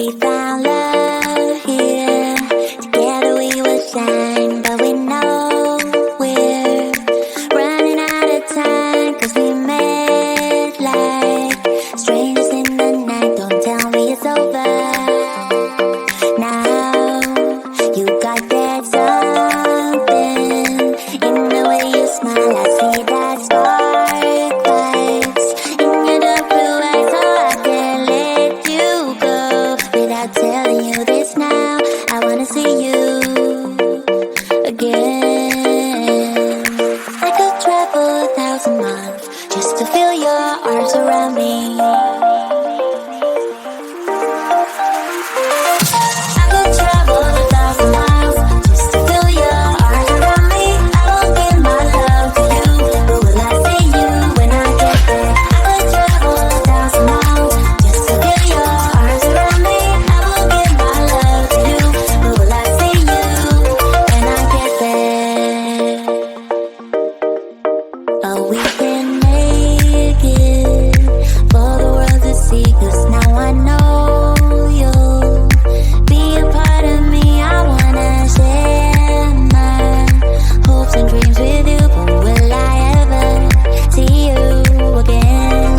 We found love here. Together we will shine, but we know we're running out of time. Cause we met like strangers in the night. Don't tell me it's over. Now you got that something in the way you smile. I see that spark lights in your dark blue eyes, so I can't let you go without telling you this now. I wanna see you again. I could travel 1,000 miles just to feel your arms around me. I could travel 1,000 miles just to feel your arms around me. I will give my love to you, but will I see you when I get there? I could travel 1,000 miles just to feel your arms around me. I will give my love to you, but will I see you when I get there? Oh, we can make it for the world to see. Cause now I know you'll be a part of me. I wanna share my hopes and dreams with you, but will I ever see you again?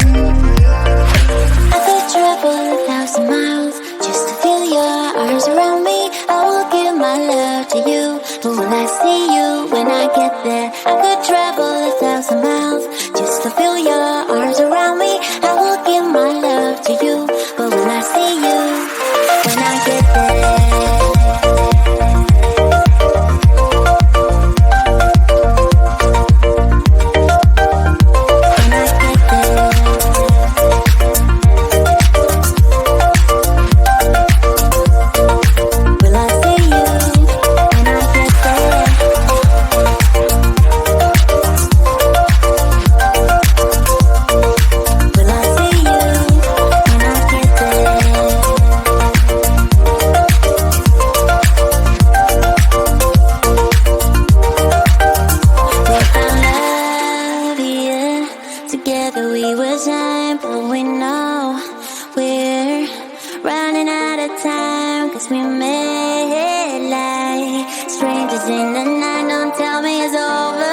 I could travel 1,000 miles just to feel your arms around me. I will give my love to you, but will I see you when I get there? I could travel 1,000 miles just to feel your arms around me. I will give my love to you, but will I see you when I get there? When I get there. Will I see you when I get there? Will I see you when I get there? We found love here. Together we will shine, but we know we're running out of time. Cause we met like strangers in the night. Don't tell me it's over.